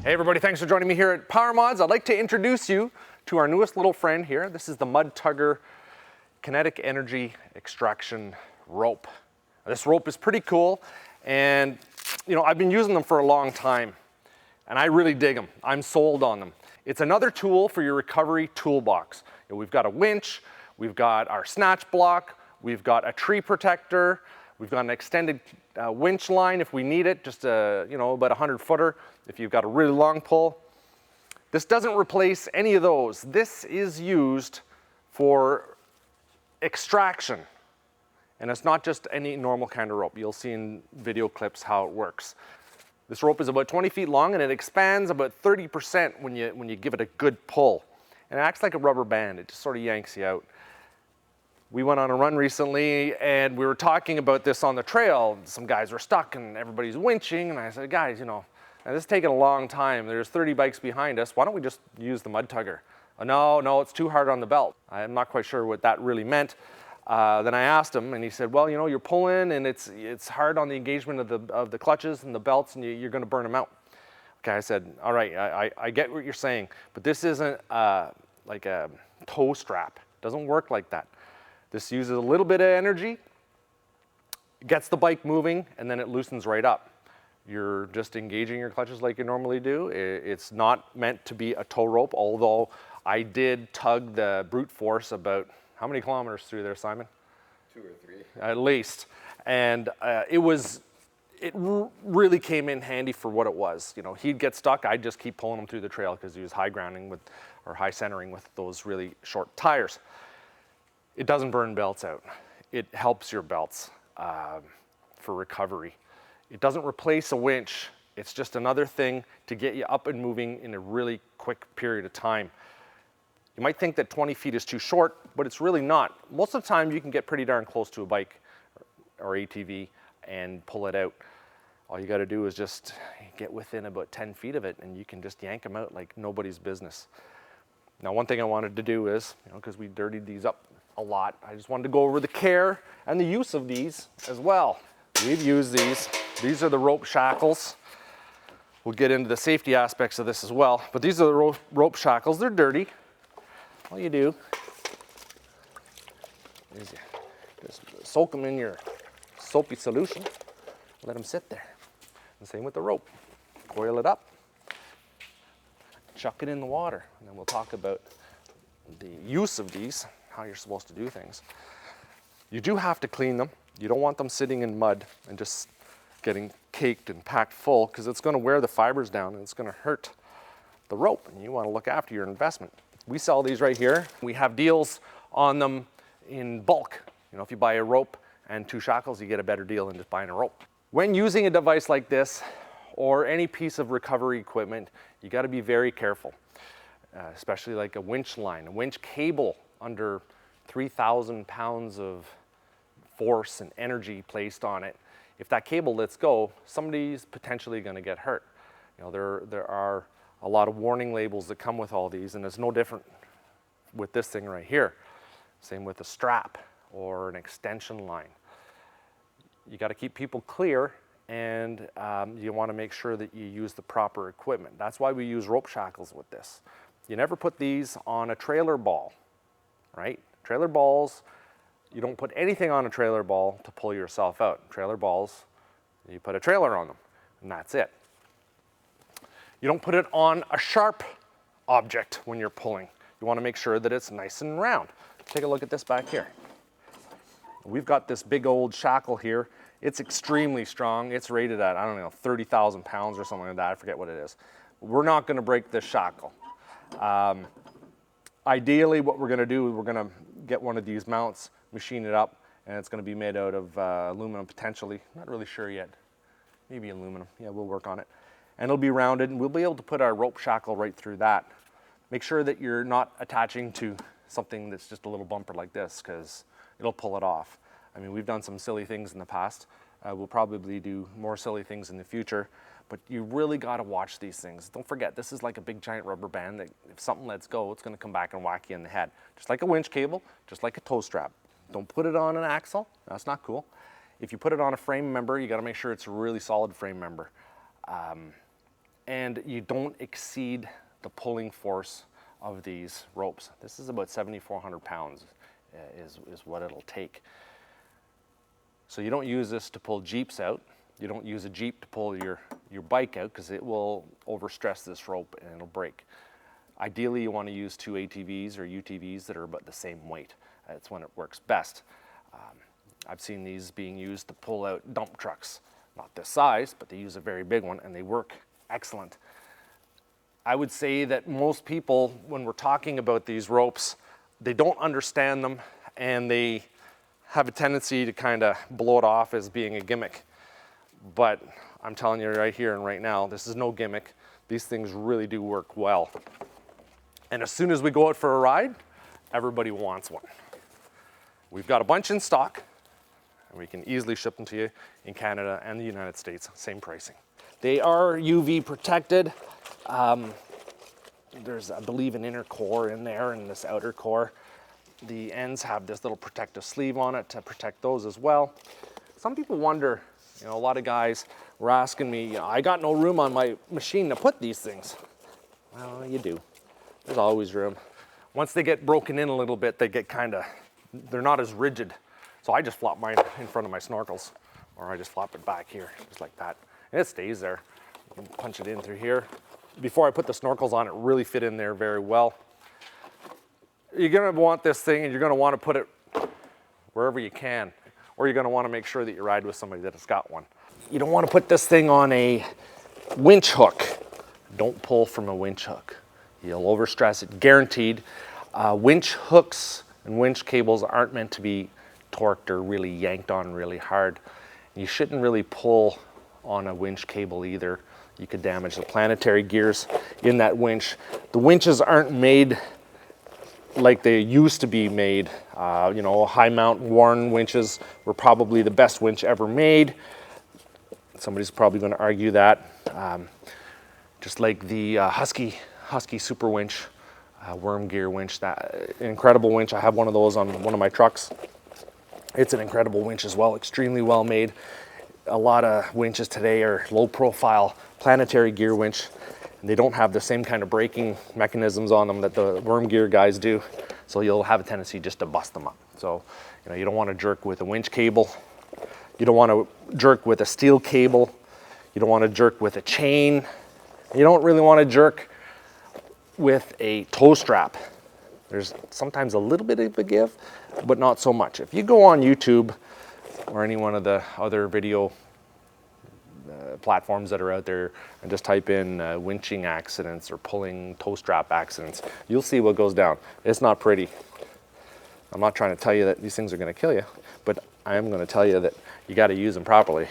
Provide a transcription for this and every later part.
Hey everybody, thanks for joining me here at PowerModz. I'd like to introduce you to our newest little friend here. This is the Mud Tugger Kinetic Energy Extraction Rope. This rope is pretty cool, and I've been using them for a long time, and I really dig them. I'm sold on them. It's another tool for your recovery toolbox. We've got a winch, we've got our snatch block, we've got a tree protector, we've got an extended winch line if we need it, just about 100-footer if you've got a really long pull. This doesn't replace any of those. This is used for extraction. And it's not just any normal kind of rope. You'll see in video clips how it works. This rope is about 20 feet long and it expands about 30% when you give it a good pull. And it acts like a rubber band. It just sort of yanks you out. We went on a run recently and we were talking about this on the trail. Some guys were stuck and everybody's winching, and I said, guys, this is taking a long time. There's 30 bikes behind us. Why don't we just use the Mud Tugger? No, it's too hard on the belt. I'm not quite sure what that really meant. Then I asked him and he said, well, you're pulling and it's hard on the engagement of the clutches and the belts, and you're gonna burn them out. Okay, I said, all right, I get what you're saying, but this isn't like a toe strap. It doesn't work like that. This uses a little bit of energy, gets the bike moving, and then it loosens right up. You're just engaging your clutches like you normally do. It's not meant to be a tow rope, although I did tug the brute force about, how many kilometers through there, Simon? 2 or 3. At least. And it really came in handy for what it was. He'd get stuck, I'd just keep pulling him through the trail because he was high grounding or high centering with those really short tires. It doesn't burn belts out. It helps your belts for recovery. It doesn't replace a winch. It's just another thing to get you up and moving in a really quick period of time. You might think that 20 feet is too short, but it's really not. Most of the time you can get pretty darn close to a bike or ATV and pull it out. All you gotta do is just get within about 10 feet of it and you can just yank them out like nobody's business. Now, one thing I wanted to do is, because we dirtied these up a lot, I just wanted to go over the care and the use of these as well. We've used these. These are the rope shackles. We'll get into the safety aspects of this as well, but these are the rope shackles. They're dirty. All you do is you just soak them in your soapy solution, let them sit there. And same with the rope. Coil it up, chuck it in the water, and then we'll talk about the use of these, how you're supposed to do things. You do have to clean them. You don't want them sitting in mud and just getting caked and packed full, because it's going to wear the fibers down and it's going to hurt the rope, and you want to look after your investment. We sell these right here. We have deals on them in bulk. If you buy a rope and 2 shackles, you get a better deal than just buying a rope. When using a device like this or any piece of recovery equipment, you got to be very careful, especially like a winch line, a winch cable under 3,000 pounds of force and energy placed on it. If that cable lets go, somebody's potentially going to get hurt. There are a lot of warning labels that come with all these, and it's no different with this thing right here. Same with a strap or an extension line. You got to keep people clear, and you want to make sure that you use the proper equipment. That's why we use rope shackles with this. You never put these on a trailer ball, right? Trailer balls, you don't put anything on a trailer ball to pull yourself out. Trailer balls, you put a trailer on them, and that's it. You don't put it on a sharp object when you're pulling. You want to make sure that it's nice and round. Take a look at this back here. We've got this big old shackle here. It's extremely strong. It's rated at, 30,000 pounds or something like that. I forget what it is. We're not going to break this shackle. Ideally, what we're going to do is we're going to get one of these mounts, machine it up, and it's going to be made out of aluminum potentially. Not really sure yet. Maybe aluminum. Yeah, we'll work on it. And it'll be rounded, and we'll be able to put our rope shackle right through that. Make sure that you're not attaching to something that's just a little bumper like this, because it'll pull it off. We've done some silly things in the past. We'll probably do more silly things in the future, but you really got to watch these things. Don't forget, this is like a big giant rubber band that if something lets go, it's going to come back and whack you in the head. Just like a winch cable, just like a tow strap. Don't put it on an axle. That's not cool. If you put it on a frame member, you got to make sure it's a really solid frame member. and you don't exceed the pulling force of these ropes. This is about 7,400 pounds is what it'll take. So you don't use this to pull Jeeps out. You don't use a Jeep to pull your bike out because it will overstress this rope and it'll break. Ideally, you want to use two ATVs or UTVs that are about the same weight. That's when it works best. I've seen these being used to pull out dump trucks. Not this size, but they use a very big one and they work excellent. I would say that most people, when we're talking about these ropes, they don't understand them and they have a tendency to kind of blow it off as being a gimmick. But I'm telling you right here and right now, this is no gimmick. These things really do work well. And as soon as we go out for a ride, everybody wants one. We've got a bunch in stock, and we can easily ship them to you in Canada and the United States, same pricing. They are UV protected. There's, I believe, an inner core in there and this outer core. The ends have this little protective sleeve on it to protect those as well. Some people wonder, you know, a lot of guys were asking me, I got no room on my machine to put these things. Well, you do. There's always room. Once they get broken in a little bit, they get they're not as rigid. So I just flop mine in front of my snorkels, or I just flop it back here, just like that. And it stays there. You can punch it in through here. Before I put the snorkels on, it really fit in there very well. You're gonna want this thing and you're gonna wanna put it wherever you can, or you're gonna wanna make sure that you ride with somebody that has got one. You don't wanna put this thing on a winch hook. Don't pull from a winch hook. You'll overstress it, guaranteed. Winch hooks and winch cables aren't meant to be torqued or really yanked on really hard. You shouldn't really pull on a winch cable either. You could damage the planetary gears in that winch. The winches aren't made like they used to be made. You know, high mount Warren winches were probably the best winch ever made. Somebody's probably going to argue that. Just like the Husky Super Winch, worm gear winch, that incredible winch. I have one of those on one of my trucks. It's an incredible winch as well, extremely well made. A lot of winches today are low profile planetary gear winch, and they don't have the same kind of braking mechanisms on them that the worm gear guys do. So you'll have a tendency just to bust them up. So, you know, you don't want to jerk with a winch cable. You don't want to jerk with a steel cable. You don't want to jerk with a chain. You don't really want to jerk with a tow strap. There's sometimes a little bit of a give, but not so much. If you go on YouTube or any one of the other video platforms that are out there and just type in winching accidents or pulling tow strap accidents, you'll see what goes down. It's not pretty. I'm not trying to tell you that these things are going to kill you, but I am going to tell you that you got to use them properly,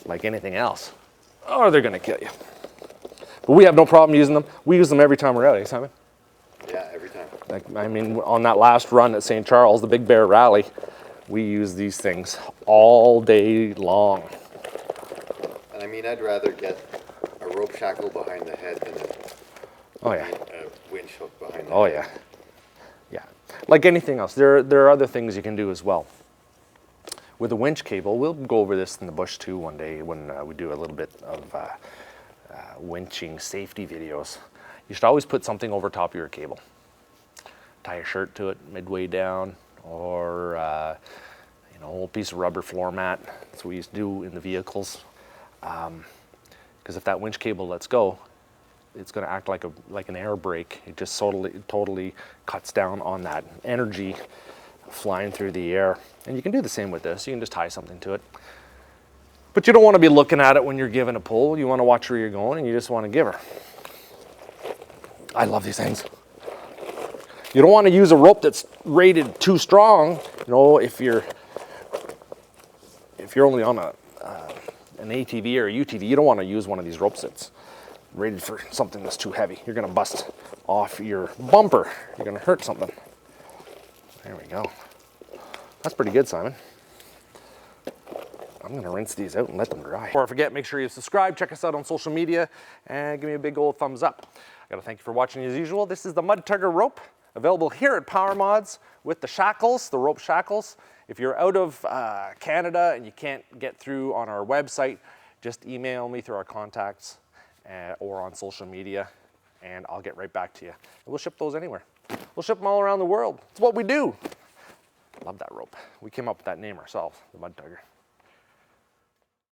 like anything else, or they're going to kill you. But we have no problem using them. We use them every time we're out, eh, Simon? Yeah, every time. Like, I mean, on that last run at St. Charles, the Big Bear Rally, we use these things all day long. And I mean, I'd rather get a rope shackle behind the head than a winch hook behind the head. Oh yeah. Yeah. Like anything else, there are other things you can do as well. With a winch cable, we'll go over this in the bush too one day when we do a little bit of winching safety videos. You should always put something over top of your cable. Tie a shirt to it midway down, or you know, a old piece of rubber floor mat. That's what we used to do in the vehicles. Because if that winch cable lets go, it's going to act like an air brake. It just totally cuts down on that energy flying through the air. And you can do the same with this. You can just tie something to it. But you don't want to be looking at it when you're giving a pull. You want to watch where you're going, and you just want to give her. I love these things. You don't want to use a rope that's rated too strong. You know, if you're only on an ATV or a UTV, you don't want to use one of these ropes that's rated for something that's too heavy. You're going to bust off your bumper. You're going to hurt something. There we go. That's pretty good, Simon. I'm going to rinse these out and let them dry. Before I forget, make sure you subscribe, check us out on social media, and give me a big old thumbs up. I got to thank you for watching as usual. This is the Mud Tugger rope, available here at PowerModz with the shackles, the rope shackles. If you're out of Canada and you can't get through on our website, just email me through our contacts or on social media, and I'll get right back to you. And we'll ship those anywhere. We'll ship them all around the world. It's what we do. Love that rope. We came up with that name ourselves, the Mud Tugger.